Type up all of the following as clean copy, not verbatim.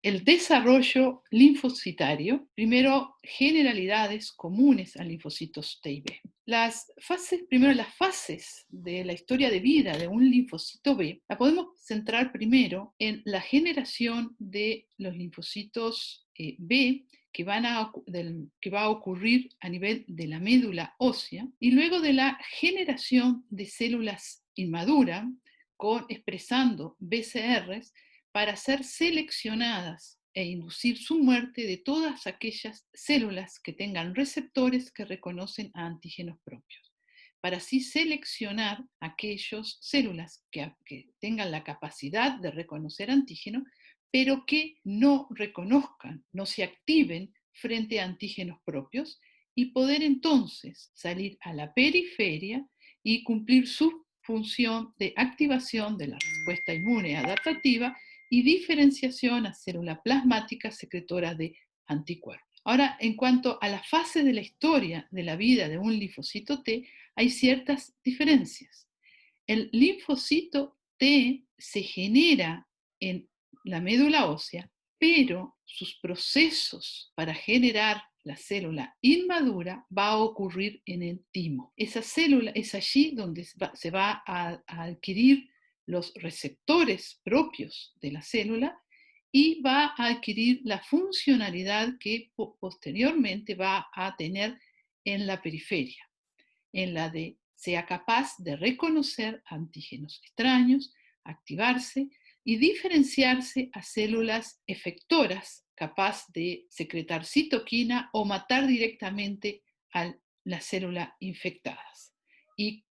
el desarrollo linfocitario, primero generalidades comunes a linfocitos T y B. Primero las fases de la historia de vida de un linfocito B, la podemos centrar primero en la generación de los linfocitos B que va a ocurrir a nivel de la médula ósea, y luego de la generación de células inmaduras, expresando BCRs, para ser seleccionadas e inducir su muerte de todas aquellas células que tengan receptores que reconocen a antígenos propios, para así seleccionar aquellas células que tengan la capacidad de reconocer antígenos, pero que no reconozcan, no se activen frente a antígenos propios, y poder entonces salir a la periferia y cumplir su función de activación de la respuesta inmune adaptativa y diferenciación a célula plasmática secretora de anticuerpos. Ahora, en cuanto a la fase de la historia de la vida de un linfocito T, hay ciertas diferencias. El linfocito T se genera en la médula ósea, pero sus procesos para generar la célula inmadura va a ocurrir en el timo. Esa célula es allí donde se va a adquirir los receptores propios de la célula y va a adquirir la funcionalidad que posteriormente va a tener en la periferia, en la de sea capaz de reconocer antígenos extraños, activarse y diferenciarse a células efectoras capaz de secretar citoquina o matar directamente a la célula infectadas, y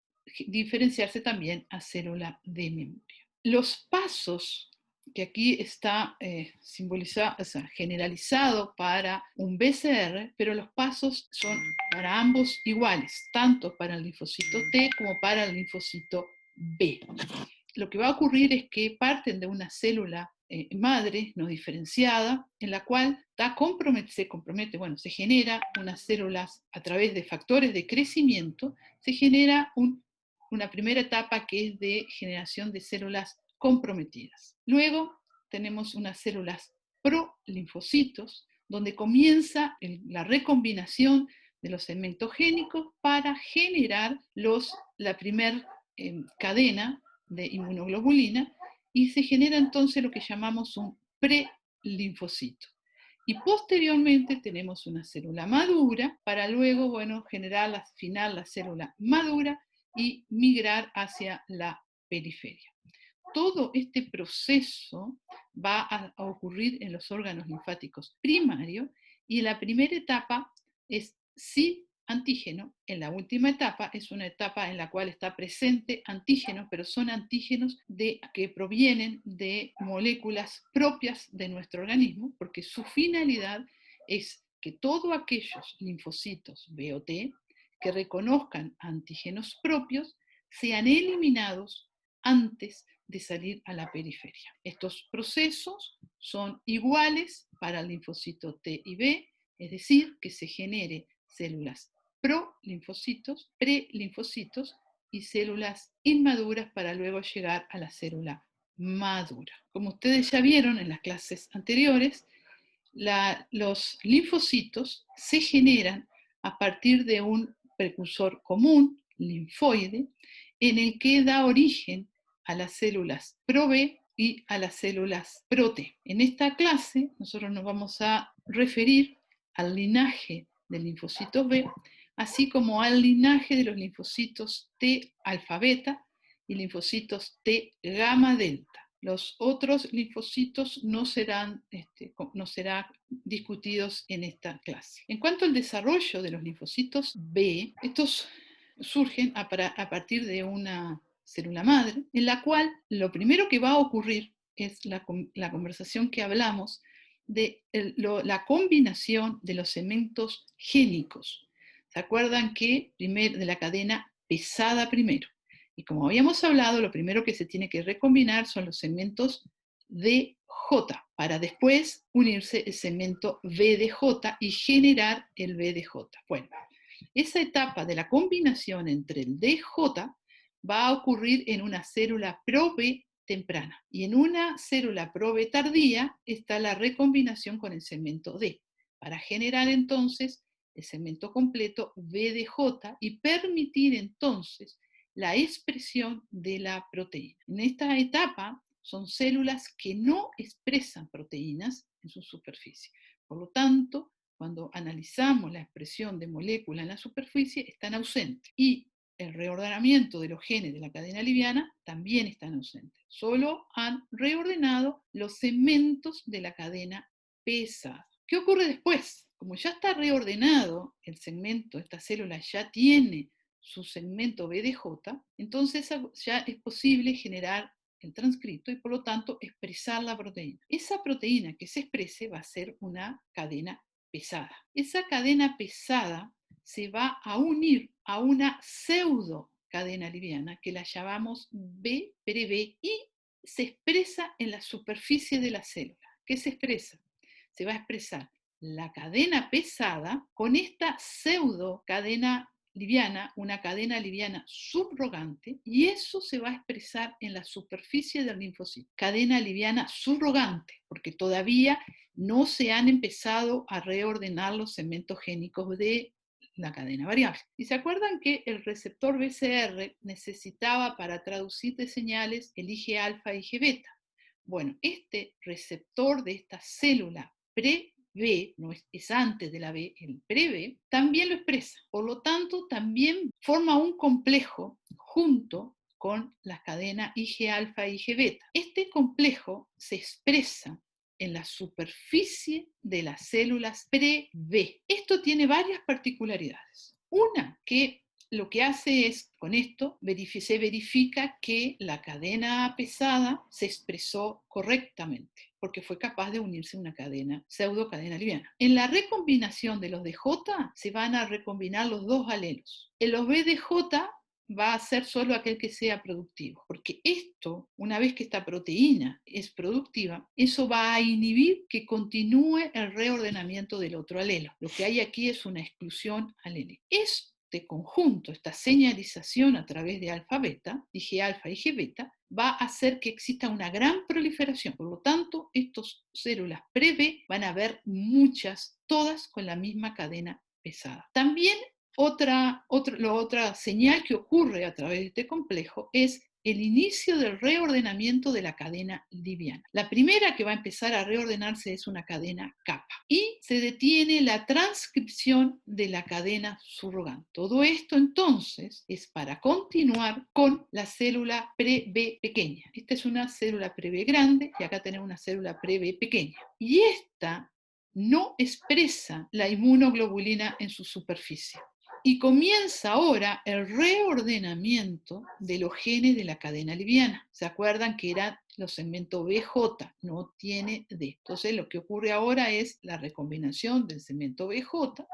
diferenciarse también a célula de memoria. Los pasos que aquí está simbolizado, o sea, generalizado para un BCR, pero los pasos son para ambos iguales, tanto para el linfocito T como para el linfocito B. Lo que va a ocurrir es que parten de una célula madre no diferenciada, en la cual se genera unas células a través de factores de crecimiento, se genera una primera etapa que es de generación de células comprometidas. Luego tenemos unas células prolinfocitos, donde comienza la recombinación de los segmentos génicos para generar la primera cadena de inmunoglobulina, y se genera entonces lo que llamamos un prelinfocito. Y posteriormente tenemos una célula madura para luego, generar al final la célula madura y migrar hacia la periferia. Todo este proceso va a ocurrir en los órganos linfáticos primarios, y la primera etapa es sí antígeno. En la última etapa es una etapa en la cual está presente antígeno, pero son antígenos que provienen de moléculas propias de nuestro organismo, porque su finalidad es que todos aquellos linfocitos B o T que reconozcan antígenos propios sean eliminados antes de salir a la periferia. Estos procesos son iguales para el linfocito T y B, es decir, que se genere células prolinfocitos, prelinfocitos y células inmaduras para luego llegar a la célula madura. Como ustedes ya vieron en las clases anteriores, los linfocitos se generan a partir de un precursor común, linfoide, en el que da origen a las células pro-B y a las células pro-T. En esta clase nosotros nos vamos a referir al linaje del linfocito B, así como al linaje de los linfocitos T alfa beta y linfocitos T gamma delta. Los otros linfocitos no serán discutidos en esta clase. En cuanto al desarrollo de los linfocitos B, estos surgen a partir de una célula madre, en la cual lo primero que va a ocurrir es la conversación que hablamos de la combinación de los segmentos génicos. ¿Se acuerdan que de la cadena pesada primero? Y como habíamos hablado, lo primero que se tiene que recombinar son los segmentos DJ, para después unirse el segmento VDJ y generar el VDJ. Bueno, esa etapa de la combinación entre el DJ va a ocurrir en una célula pro-B temprana. Y en una célula pro-B tardía está la recombinación con el segmento D, para generar entonces el segmento completo VDJ y permitir entonces la expresión de la proteína. En esta etapa son células que no expresan proteínas en su superficie. Por lo tanto, cuando analizamos la expresión de moléculas en la superficie, están ausentes. Y el reordenamiento de los genes de la cadena liviana también están ausentes. Solo han reordenado los segmentos de la cadena pesada. ¿Qué ocurre después? Como ya está reordenado el segmento, esta célula ya tiene su segmento BDJ, entonces ya es posible generar el transcripto y por lo tanto expresar la proteína. Esa proteína que se exprese va a ser una cadena pesada. Esa cadena pesada se va a unir a una pseudo cadena liviana que la llamamos B-B y se expresa en la superficie de la célula. ¿Qué se expresa? Se va a expresar la cadena pesada con esta pseudo cadena liviana, una cadena liviana subrogante, y eso se va a expresar en la superficie del linfocito. Cadena liviana subrogante, porque todavía no se han empezado a reordenar los segmentos génicos de la cadena variable. Y se acuerdan que el receptor BCR necesitaba para traducir de señales el Ig alfa y Ig beta. Bueno, este receptor de esta célula pre-B, no es antes de la B, el pre-B, también lo expresa. Por lo tanto, también forma un complejo junto con la cadena Ig alfa e Ig beta. Este complejo se expresa en la superficie de las células pre-B. Esto tiene varias particularidades. Una, que lo que hace es, con esto, se verifica que la cadena pesada se expresó correctamente, porque fue capaz de unirse a una cadena, pseudo cadena liviana. En la recombinación de los DJ se van a recombinar los dos alelos. En los BDJ va a ser solo aquel que sea productivo, porque esto, una vez que esta proteína es productiva, eso va a inhibir que continúe el reordenamiento del otro alelo. Lo que hay aquí es una exclusión alélica. Este conjunto, esta señalización a través de alfa-beta, Ig alfa y Ig beta, va a hacer que exista una gran proliferación. Por lo tanto, estas células pre-B van a haber muchas, todas con la misma cadena pesada. También otra señal que ocurre a través de este complejo es el inicio del reordenamiento de la cadena liviana. La primera que va a empezar a reordenarse es una cadena kappa y se detiene la transcripción de la cadena subrogante. Todo esto entonces es para continuar con la célula pre-B pequeña. Esta es una célula pre-B grande y acá tenemos una célula pre-B pequeña. Y esta no expresa la inmunoglobulina en su superficie. Y comienza ahora el reordenamiento de los genes de la cadena liviana. ¿Se acuerdan que eran los segmentos BJ? No tiene D. Entonces lo que ocurre ahora es la recombinación del segmento BJ,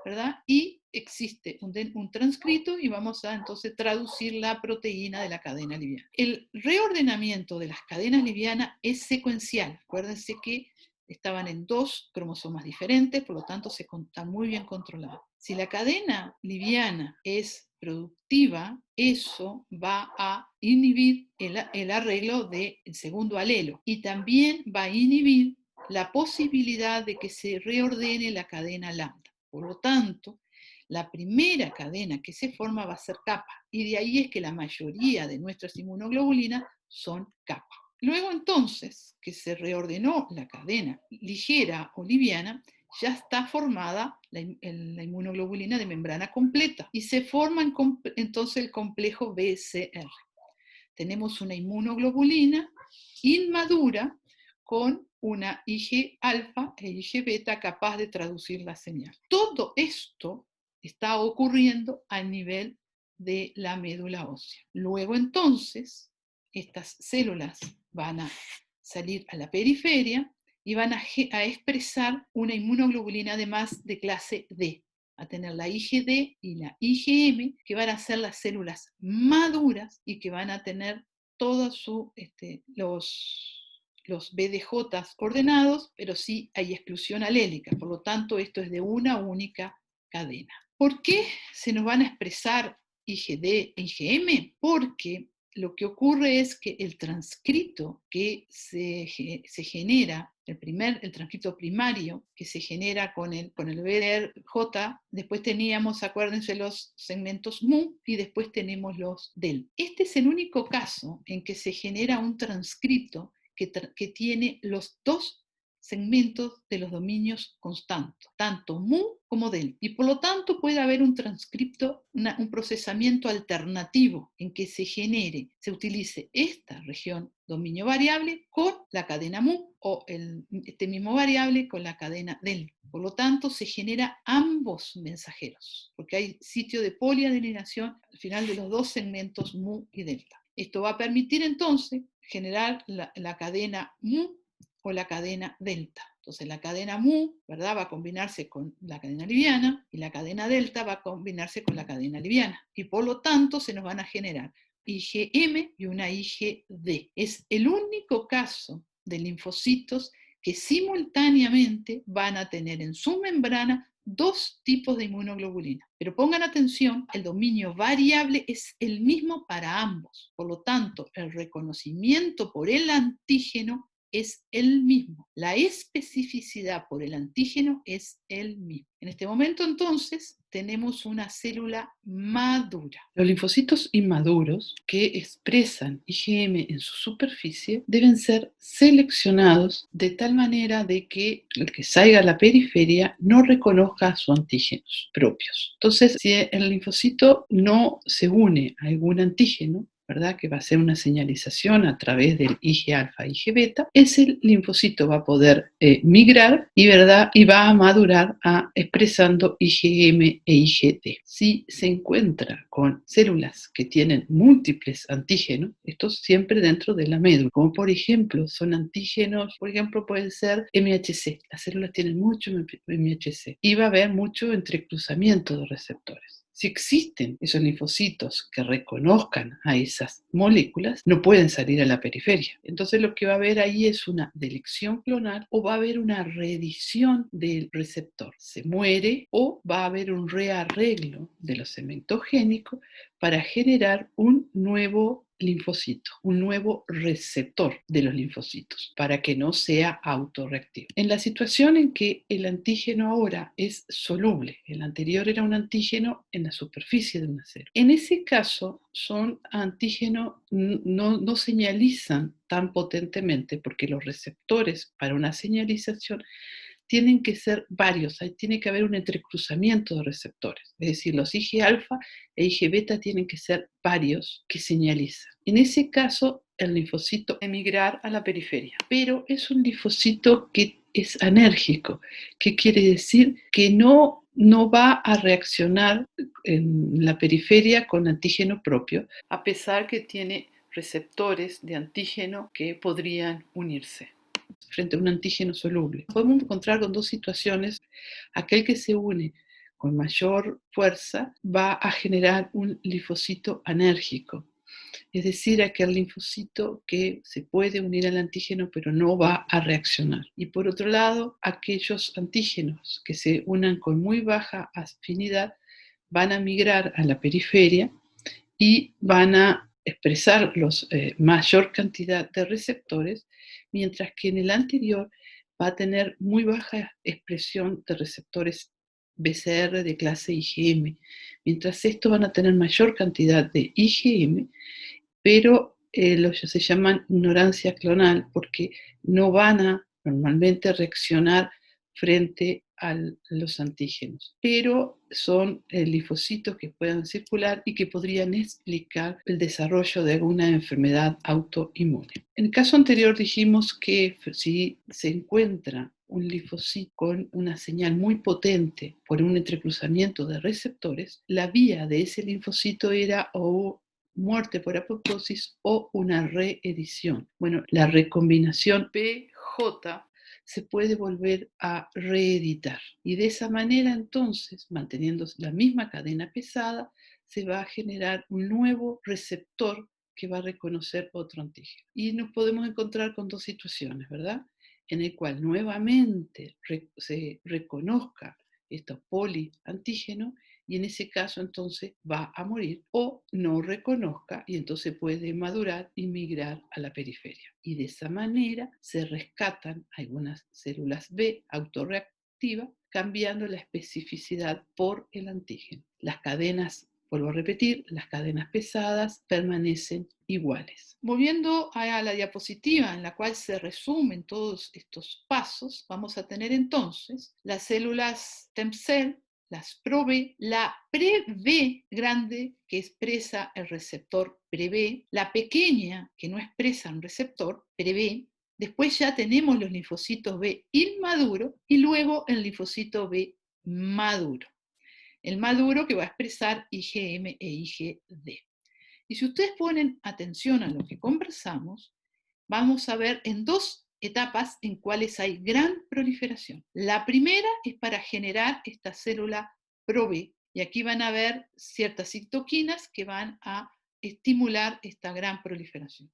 ¿verdad? Y existe un transcrito y vamos a entonces traducir la proteína de la cadena liviana. El reordenamiento de las cadenas livianas es secuencial. Acuérdense que estaban en dos cromosomas diferentes, por lo tanto está muy bien controlado. Si la cadena liviana es productiva, eso va a inhibir el arreglo del segundo alelo y también va a inhibir la posibilidad de que se reordene la cadena lambda. Por lo tanto, la primera cadena que se forma va a ser kappa y de ahí es que la mayoría de nuestras inmunoglobulinas son kappa. Luego entonces que se reordenó la cadena ligera o liviana, ya está formada la inmunoglobulina de membrana completa y se forma entonces el complejo BCR. Tenemos una inmunoglobulina inmadura con una Ig alfa e Ig beta capaz de traducir la señal. Todo esto está ocurriendo a nivel de la médula ósea. Luego entonces, estas células van a salir a la periferia y van a expresar una inmunoglobulina además de clase D, a tener la IgD y la IgM, que van a ser las células maduras y que van a tener todos los BDJ ordenados, pero sí hay exclusión alélica, por lo tanto esto es de una única cadena. ¿Por qué se nos van a expresar IgD e IgM? Porque lo que ocurre es que el transcrito que se genera, el transcrito primario que se genera con el BRJ, después teníamos, acuérdense, los segmentos mu y después tenemos los del. Este es el único caso en que se genera un transcrito que tiene los dos segmentos de los dominios constantes, tanto mu como del. Y por lo tanto puede haber un transcripto, un procesamiento alternativo en que se utilice esta región dominio variable con la cadena mu o este mismo variable con la cadena del. Por lo tanto, se genera ambos mensajeros, porque hay sitio de poliadenenación al final de los dos segmentos mu y delta. Esto va a permitir entonces generar la cadena mu o la cadena delta. Entonces la cadena mu, ¿verdad?, va a combinarse con la cadena liviana y la cadena delta va a combinarse con la cadena liviana. Y por lo tanto se nos van a generar IgM y una IgD. Es el único caso de linfocitos que simultáneamente van a tener en su membrana dos tipos de inmunoglobulina. Pero pongan atención, el dominio variable es el mismo para ambos. Por lo tanto, el reconocimiento por el antígeno es el mismo. La especificidad por el antígeno es el mismo. En este momento, entonces, tenemos una célula madura. Los linfocitos inmaduros que expresan IgM en su superficie deben ser seleccionados de tal manera de que el que salga a la periferia no reconozca sus antígenos propios. Entonces, si el linfocito no se une a algún antígeno, ¿verdad?, que va a ser una señalización a través del Ig-alfa, Ig-beta, ese linfocito va a poder migrar ¿verdad?, y va a madurar expresando IgM e IgD. Si se encuentra con células que tienen múltiples antígenos, estos siempre dentro de la médula, como por ejemplo son antígenos, por ejemplo pueden ser MHC, las células tienen mucho MHC y va a haber mucho entrecruzamiento de receptores. Si existen esos linfocitos que reconozcan a esas moléculas, no pueden salir a la periferia. Entonces lo que va a haber ahí es una delección clonal o va a haber una reedición del receptor. Se muere o va a haber un rearreglo de los segmentos génicos para generar un nuevo linfocito, un nuevo receptor de los linfocitos, para que no sea autorreactivo. En la situación en que el antígeno ahora es soluble, el anterior era un antígeno en la superficie de una célula. En ese caso, son antígenos no señalizan tan potentemente porque los receptores para una señalización tienen que ser varios, tiene que haber un entrecruzamiento de receptores, es decir, los Ig-alfa e Ig-beta tienen que ser varios que señalizan. En ese caso, el linfocito emigrar a la periferia, pero es un linfocito que es anérgico, que quiere decir que no va a reaccionar en la periferia con antígeno propio, a pesar que tiene receptores de antígeno que podrían unirse frente a un antígeno soluble. Podemos encontrar con dos situaciones. Aquel que se une con mayor fuerza va a generar un linfocito anérgico, es decir, aquel linfocito que se puede unir al antígeno pero no va a reaccionar. Y por otro lado, aquellos antígenos que se unan con muy baja afinidad van a migrar a la periferia y van a expresar mayor cantidad de receptores, mientras que en el anterior va a tener muy baja expresión de receptores BCR de clase IgM, mientras estos van a tener mayor cantidad de IgM, pero se llaman ignorancia clonal porque no van a normalmente reaccionar frente a los antígenos, pero son linfocitos que puedan circular y que podrían explicar el desarrollo de alguna enfermedad autoinmune. En el caso anterior dijimos que si se encuentra un linfocito con una señal muy potente por un entrecruzamiento de receptores, la vía de ese linfocito era o muerte por apoptosis o una reedición. Bueno, la recombinación PJ se puede volver a reeditar y de esa manera entonces, manteniendo la misma cadena pesada, se va a generar un nuevo receptor que va a reconocer otro antígeno. Y nos podemos encontrar con dos situaciones, ¿verdad? En el cual nuevamente se reconozca estos poliantígenos y en ese caso entonces va a morir o no reconozca y entonces puede madurar y migrar a la periferia. Y de esa manera se rescatan algunas células B autorreactivas cambiando la especificidad por el antígeno. Las cadenas, vuelvo a repetir, las cadenas pesadas permanecen iguales. Volviendo a la diapositiva en la cual se resumen todos estos pasos, vamos a tener entonces las células stem cell, las pro-B, la pre-B grande que expresa el receptor pre-B, la pequeña que no expresa un receptor pre-B. Después ya tenemos los linfocitos B inmaduro y luego el linfocito B maduro. El maduro que va a expresar IgM e IgD. Y si ustedes ponen atención a lo que conversamos, vamos a ver en dos etapas en cuales hay gran proliferación. La primera es para generar esta célula pro-B, y aquí van a ver ciertas citoquinas que van a estimular esta gran proliferación.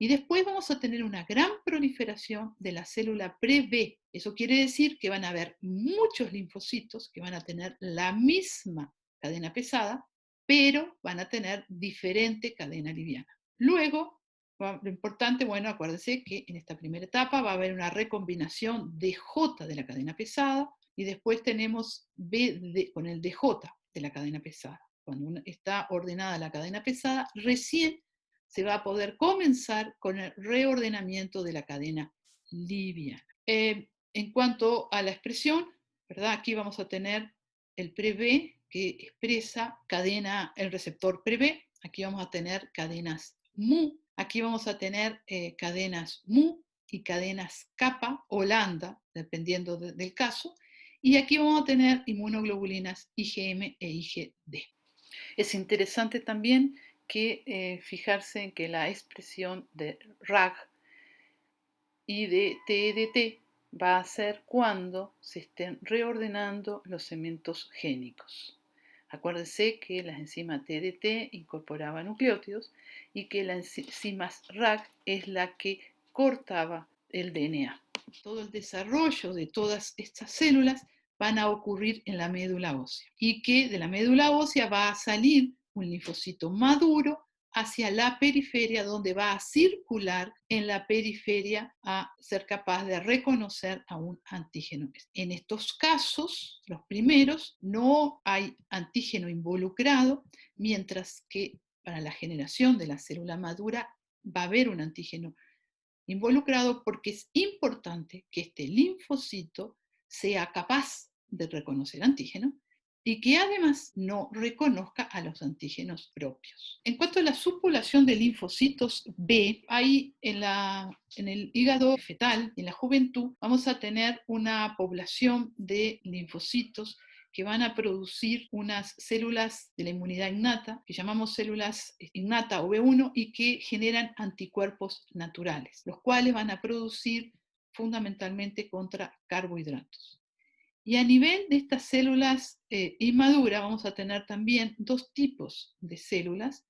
Y después vamos a tener una gran proliferación de la célula pre-B. Eso quiere decir que van a haber muchos linfocitos que van a tener la misma cadena pesada, pero van a tener diferente cadena liviana. Luego, lo importante, bueno, acuérdense que en esta primera etapa va a haber una recombinación DJ de la cadena pesada y después tenemos B con el DJ de la cadena pesada. Cuando está ordenada la cadena pesada, recién se va a poder comenzar con el reordenamiento de la cadena liviana. En cuanto a la expresión, ¿verdad? Aquí vamos a tener el pre-B que expresa el receptor pre-B. Aquí vamos a tener cadenas MU. Aquí vamos a tener cadenas MU y cadenas kappa o lambda, dependiendo del caso. Y aquí vamos a tener inmunoglobulinas IgM e IgD. Es interesante también que fijarse en que la expresión de RAG y de TEDT va a ser cuando se estén reordenando los segmentos génicos. Acuérdense que la enzima TDT incorporaba nucleótidos y que la enzima RAG es la que cortaba el DNA. Todo el desarrollo de todas estas células van a ocurrir en la médula ósea y que de la médula ósea va a salir un linfocito maduro hacia la periferia, donde va a circular en la periferia a ser capaz de reconocer a un antígeno. En estos casos, los primeros, no hay antígeno involucrado, mientras que para la generación de la célula madura va a haber un antígeno involucrado porque es importante que este linfocito sea capaz de reconocer antígeno y que además no reconozca a los antígenos propios. En cuanto a la subpoblación de linfocitos B, hay en el hígado fetal, en la juventud, vamos a tener una población de linfocitos que van a producir unas células de la inmunidad innata, que llamamos células innata o B1, y que generan anticuerpos naturales, los cuales van a producir fundamentalmente contra carbohidratos. Y a nivel de estas células inmaduras vamos a tener también dos tipos de células.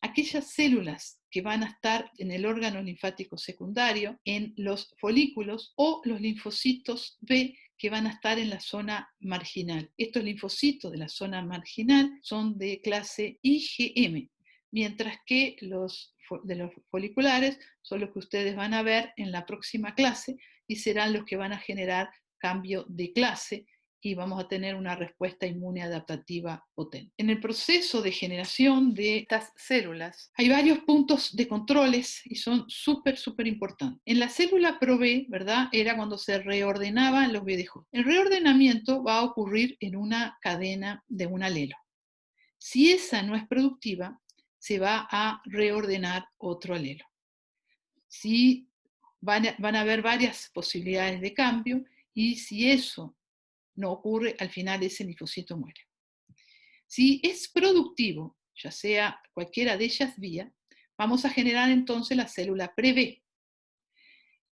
Aquellas células que van a estar en el órgano linfático secundario, en los folículos, o los linfocitos B que van a estar en la zona marginal. Estos linfocitos de la zona marginal son de clase IgM, mientras que los de los foliculares son los que ustedes van a ver en la próxima clase y serán los que van a generar cambio de clase y vamos a tener una respuesta inmune adaptativa potente. En el proceso de generación de estas células hay varios puntos de controles y son súper importantes. En la célula pro-B, ¿verdad? Era cuando se reordenaban los BDJ. El reordenamiento va a ocurrir en una cadena de un alelo. Si esa no es productiva, se va a reordenar otro alelo. Si van a haber varias posibilidades de cambio y si eso no ocurre, al final ese linfocito muere. Si es productivo, ya sea cualquiera de ellas vías, vamos a generar entonces la célula pre-B.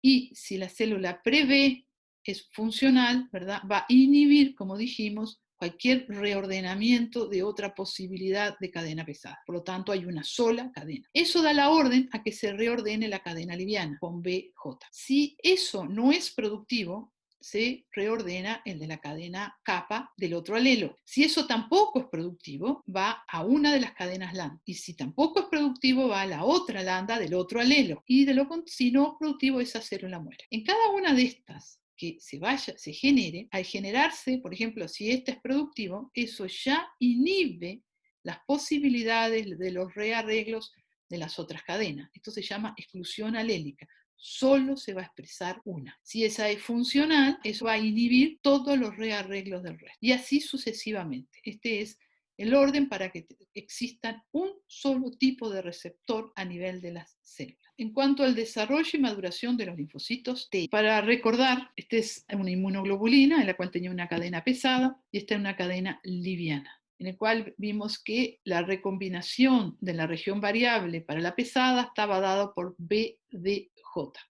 Y si la célula pre-B es funcional, ¿verdad? Va a inhibir, como dijimos, cualquier reordenamiento de otra posibilidad de cadena pesada. Por lo tanto, hay una sola cadena. Eso da la orden a que se reordene la cadena liviana con BJ. Si eso no es productivo, se reordena el de la cadena kappa del otro alelo. Si eso tampoco es productivo, va a una de las cadenas lambda. Y si tampoco es productivo, va a la otra lambda del otro alelo. Y si no es productivo, esa célula muere. En cada una de estas que se genere, al generarse, por ejemplo, si este es productivo, eso ya inhibe las posibilidades de los rearreglos de las otras cadenas. Esto se llama exclusión alélica. Solo se va a expresar una. Si esa es funcional, eso va a inhibir todos los rearreglos del resto. Y así sucesivamente. Este es el orden para que existan un solo tipo de receptor a nivel de las células. En cuanto al desarrollo y maduración de los linfocitos T, para recordar, esta es una inmunoglobulina en la cual tenía una cadena pesada y esta es una cadena liviana, en el cual vimos que la recombinación de la región variable para la pesada estaba dado por BDJ.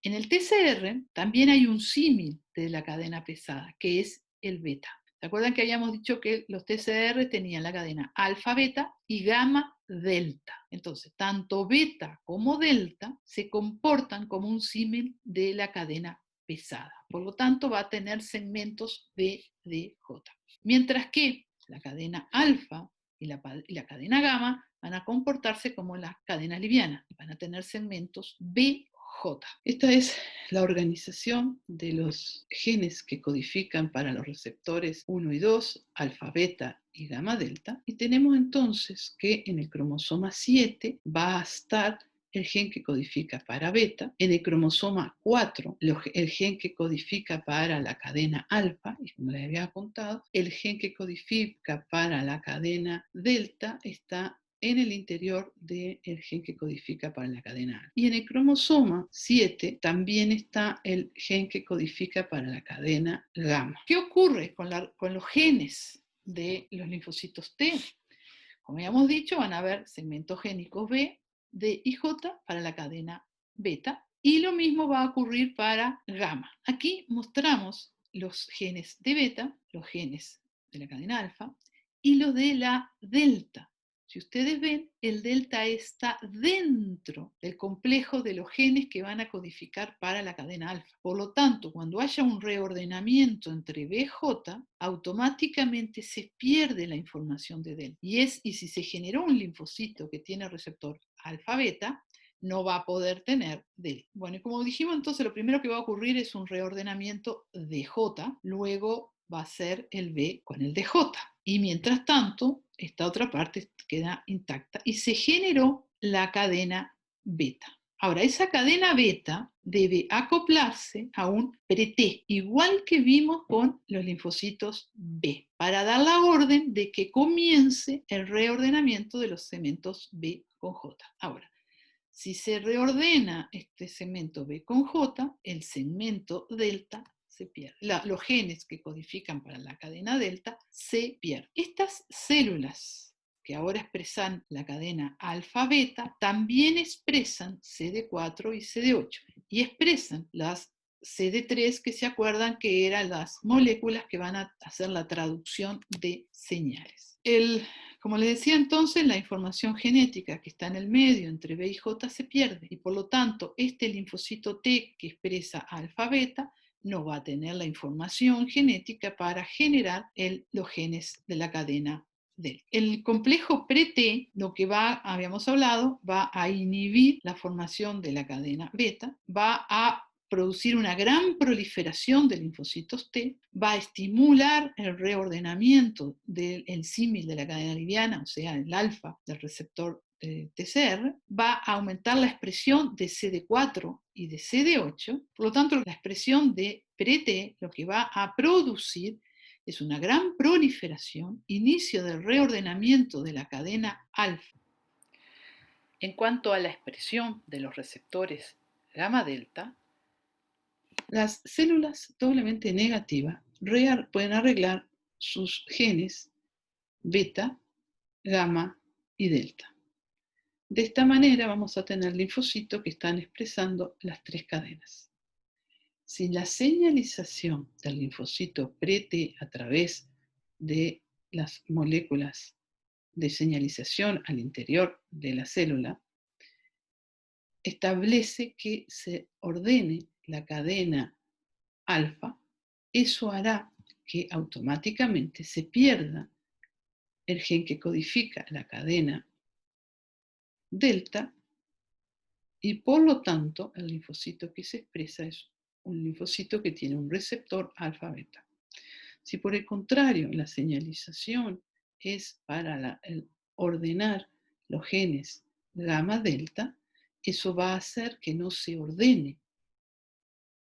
En el TCR también hay un símil de la cadena pesada, que es el beta. ¿Se acuerdan que habíamos dicho que los TCR tenían la cadena alfa-beta y gamma-delta? Entonces, tanto beta como delta se comportan como un símil de la cadena pesada. Por lo tanto, va a tener segmentos BDJ. Mientras que la cadena alfa y la cadena gamma van a comportarse como las cadenas livianas, van a tener segmentos BJ. Esta es la organización de los genes que codifican para los receptores 1 y 2, alfa, beta y gamma delta, y tenemos entonces que en el cromosoma 7 va a estar el gen que codifica para beta, en el cromosoma 4 el gen que codifica para la cadena alfa, y como les había contado, el gen que codifica para la cadena delta está en el interior del gen que codifica para la cadena alfa. Y en el cromosoma 7 también está el gen que codifica para la cadena gamma. ¿Qué ocurre con los genes de los linfocitos T? Como habíamos dicho, van a haber segmentos génicos B, D y J para la cadena beta, y lo mismo va a ocurrir para gamma. Aquí mostramos los genes de beta, los genes de la cadena alfa, y los de la delta. Si ustedes ven, el delta está dentro del complejo de los genes que van a codificar para la cadena alfa. Por lo tanto, cuando haya un reordenamiento entre BJ, automáticamente se pierde la información de delta. Y si se generó un linfocito que tiene receptor alfa-beta, no va a poder tener delta. Bueno, y como dijimos, entonces lo primero que va a ocurrir es un reordenamiento de J, luego va a ser el B con el DJ. Y mientras tanto, esta otra parte queda intacta y se generó la cadena beta. Ahora, esa cadena beta debe acoplarse a un pre-T, igual que vimos con los linfocitos B, para dar la orden de que comience el reordenamiento de los segmentos B con J. Ahora, si se reordena este segmento B con J, el segmento delta se pierde. Los genes que codifican para la cadena delta se pierden. Estas células que ahora expresan la cadena alfa-beta también expresan CD4 y CD8 y expresan las CD3, que se acuerdan que eran las moléculas que van a hacer la traducción de señales. Como les decía entonces, la información genética que está en el medio entre B y J se pierde y por lo tanto este linfocito T que expresa alfa-beta no va a tener la información genética para generar los genes de la cadena delta. El complejo pre-T, lo que habíamos hablado, va a inhibir la formación de la cadena beta, va a producir una gran proliferación de linfocitos T, va a estimular el reordenamiento del símil de la cadena liviana, o sea, el alfa del receptor TCR, va a aumentar la expresión de CD4 y de CD8, por lo tanto la expresión de pre-T lo que va a producir es una gran proliferación, inicio del reordenamiento de la cadena alfa. En cuanto a la expresión de los receptores gamma-delta, las células doblemente negativas pueden arreglar sus genes beta, gamma y delta. De esta manera vamos a tener linfocitos que están expresando las tres cadenas. Si la señalización del linfocito pre-T a través de las moléculas de señalización al interior de la célula establece que se ordene la cadena alfa eso hará que automáticamente se pierda el gen que codifica la cadena delta y por lo tanto el linfocito que se expresa es un linfocito que tiene un receptor alfa-beta. Si por el contrario la señalización es para ordenar los genes gamma-delta, eso va a hacer que no se ordene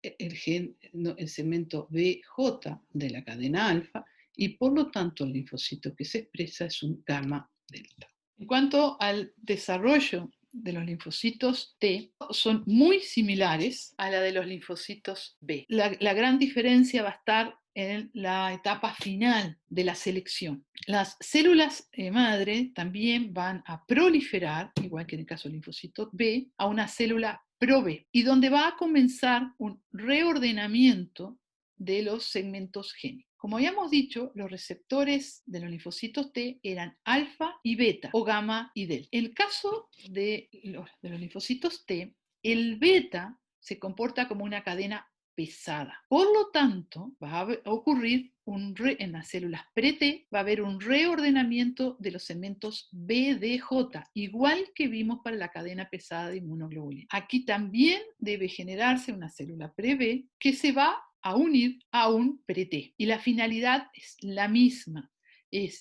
el segmento BJ de la cadena alfa y por lo tanto el linfocito que se expresa es un gamma-delta. En cuanto al desarrollo de los linfocitos T, son muy similares a la de los linfocitos B. La gran diferencia va a estar en la etapa final de la selección. Las células madre también van a proliferar, igual que en el caso del linfocito B, a una célula pro-B, y donde va a comenzar un reordenamiento de los segmentos génicos. Como habíamos dicho, los receptores de los linfocitos T eran alfa y beta, o gamma y delta. En el caso de los linfocitos T, el beta se comporta como una cadena pesada. Por lo tanto, va a ocurrir en las células pre-T, va a haber un reordenamiento de los segmentos BDJ, igual que vimos para la cadena pesada de inmunoglobulina. Aquí también debe generarse una célula pre-B que se va a unir a un pre-T. Y la finalidad es la misma.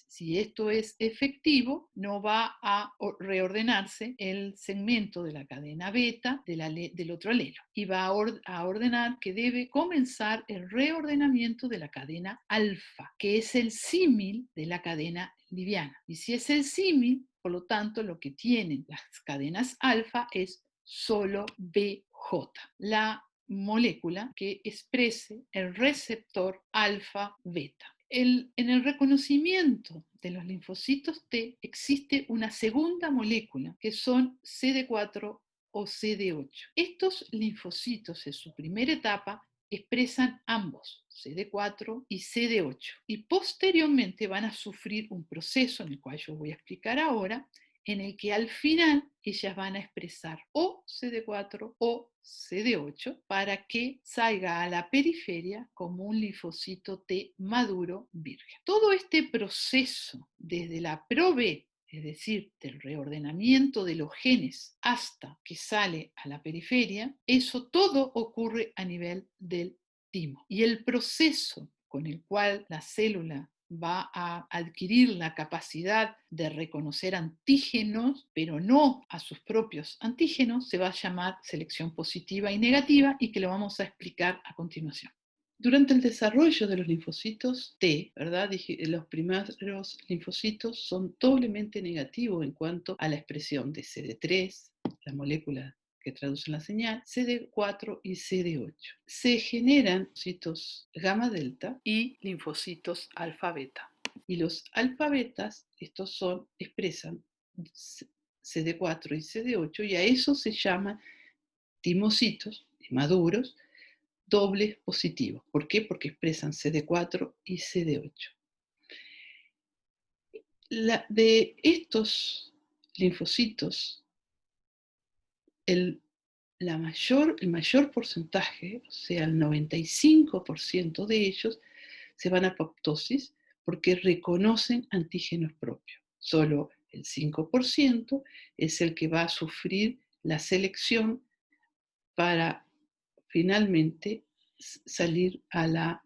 Si esto es efectivo, no va a reordenarse el segmento de la cadena beta del otro alelo y va a ordenar que debe comenzar el reordenamiento de la cadena alfa, que es el símil de la cadena liviana. Y si es el símil, por lo tanto, lo que tienen las cadenas alfa es solo BJ, la molécula que exprese el receptor alfa-beta. En el reconocimiento de los linfocitos T existe una segunda molécula que son CD4 o CD8. Estos linfocitos en su primera etapa expresan ambos, CD4 y CD8, y posteriormente van a sufrir un proceso en el cual yo voy a explicar ahora, en el que al final ellas van a expresar o CD4 o CD8 para que salga a la periferia como un linfocito T maduro virgen. Todo este proceso desde la pro-B, es decir, del reordenamiento de los genes hasta que sale a la periferia, eso todo ocurre a nivel del timo. Y el proceso con el cual la célula va a adquirir la capacidad de reconocer antígenos, pero no a sus propios antígenos, se va a llamar selección positiva y negativa, y que lo vamos a explicar a continuación. Durante el desarrollo de los linfocitos T, ¿verdad? Los primeros linfocitos son doblemente negativos en cuanto a la expresión de CD3, la molécula que traducen la señal, CD4 y CD8. Se generan linfocitos gamma delta y linfocitos alfa beta. Y los alfa betas, expresan CD4 y CD8, y a eso se llaman timocitos maduros dobles positivos. ¿Por qué? Porque expresan CD4 y CD8. De estos linfocitos, el mayor porcentaje, o sea, el 95% de ellos, se van a apoptosis porque reconocen antígenos propios. Solo el 5% es el que va a sufrir la selección para finalmente salir a la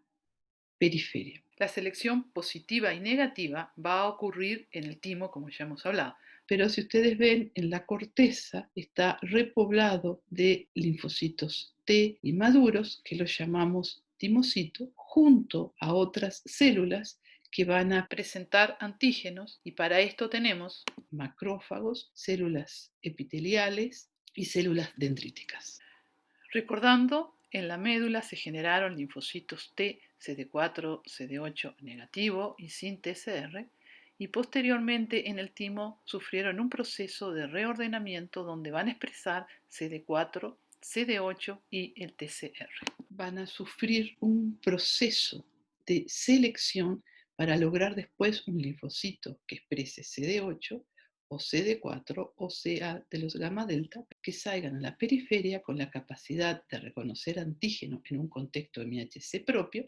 periferia. La selección positiva y negativa va a ocurrir en el timo, como ya hemos hablado. Pero si ustedes ven, en la corteza está repoblado de linfocitos T inmaduros, que los llamamos timocitos, junto a otras células que van a presentar antígenos, y para esto tenemos macrófagos, células epiteliales y células dendríticas. Recordando, en la médula se generaron linfocitos T, CD4, CD8 negativo y sin TCR, y posteriormente en el timo sufrieron un proceso de reordenamiento donde van a expresar CD4, CD8 y el TCR. Van a sufrir un proceso de selección para lograr después un linfocito que exprese CD8 o CD4, o sea, de los gamma delta, que salgan a la periferia con la capacidad de reconocer antígenos en un contexto de MHC propio,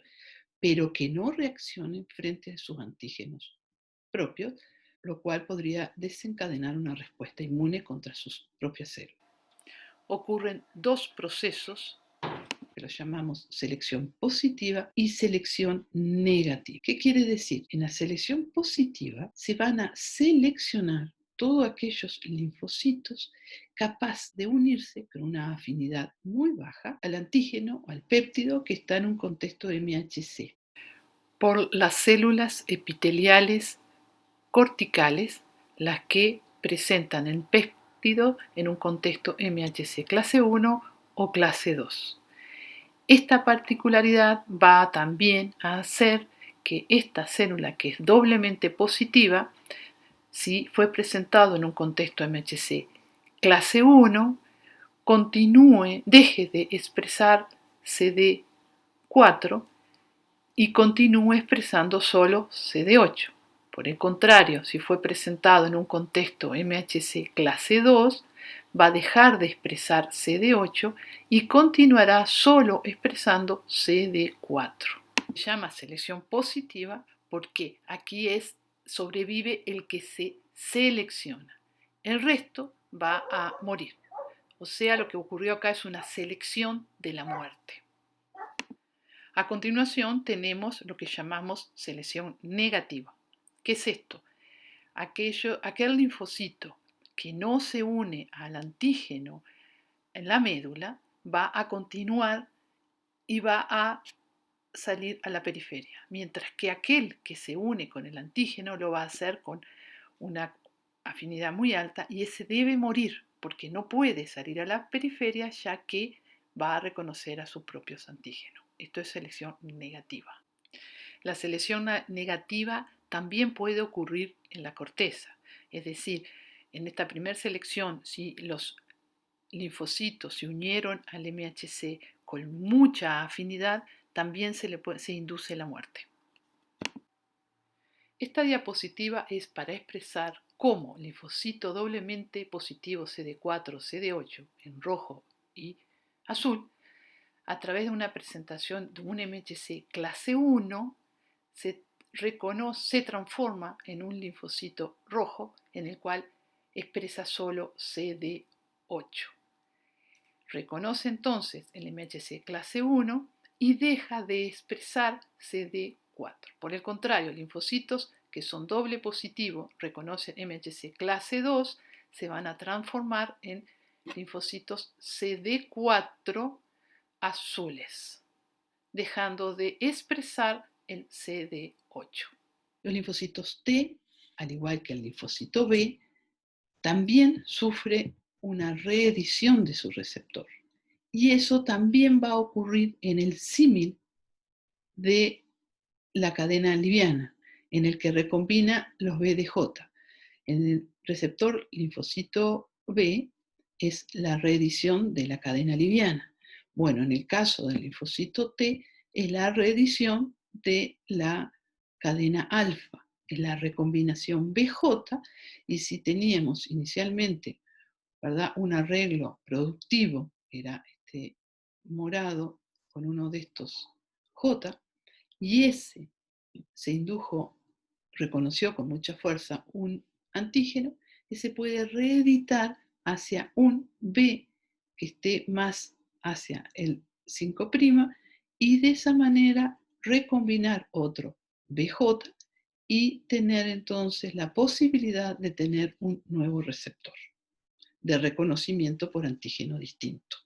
pero que no reaccionen frente a sus antígenos propios, lo cual podría desencadenar una respuesta inmune contra sus propias células. Ocurren dos procesos que los llamamos selección positiva y selección negativa. ¿Qué quiere decir? En la selección positiva se van a seleccionar todos aquellos linfocitos capaz de unirse con una afinidad muy baja al antígeno o al péptido que está en un contexto de MHC. Por las células epiteliales corticales, las que presentan el péptido en un contexto MHC clase 1 o clase 2. Esta particularidad va también a hacer que esta célula, que es doblemente positiva, si fue presentado en un contexto MHC clase 1, deje de expresar CD4 y continúe expresando solo CD8. Por el contrario, si fue presentado en un contexto MHC clase 2, va a dejar de expresar CD8 y continuará solo expresando CD4. Se llama selección positiva porque aquí sobrevive el que se selecciona. El resto va a morir. O sea, lo que ocurrió acá es una selección de la muerte. A continuación tenemos lo que llamamos selección negativa. ¿Qué es esto? Aquel linfocito que no se une al antígeno en la médula va a continuar y va a salir a la periferia, mientras que aquel que se une con el antígeno lo va a hacer con una afinidad muy alta y ese debe morir porque no puede salir a la periferia ya que va a reconocer a sus propios antígenos. Esto es selección negativa. La selección negativa también puede ocurrir en la corteza, es decir, en esta primera selección, si los linfocitos se unieron al MHC con mucha afinidad, también se induce la muerte. Esta diapositiva es para expresar cómo linfocito doblemente positivo CD4 o CD8 en rojo y azul, a través de una presentación de un MHC clase 1, se transforma en un linfocito rojo en el cual expresa solo CD8. Reconoce entonces el MHC clase 1 y deja de expresar CD4. Por el contrario, linfocitos que son doble positivo, reconocen MHC clase 2, se van a transformar en linfocitos CD4 azules, dejando de expresar el CD8. Los linfocitos T, al igual que el linfocito B, también sufre una reedición de su receptor. Y eso también va a ocurrir en el símil de la cadena liviana, en el que recombina los BDJ. En el receptor linfocito B es la reedición de la cadena liviana. Bueno, en el caso del linfocito T es la reedición de la cadena alfa, es la recombinación BJ, y si teníamos inicialmente, ¿verdad?, un arreglo productivo, era este morado con uno de estos J, y ese reconoció con mucha fuerza un antígeno, ese puede reeditar hacia un B que esté más hacia el 5' y de esa manera recombinar otro BJ y tener entonces la posibilidad de tener un nuevo receptor de reconocimiento por antígeno distinto.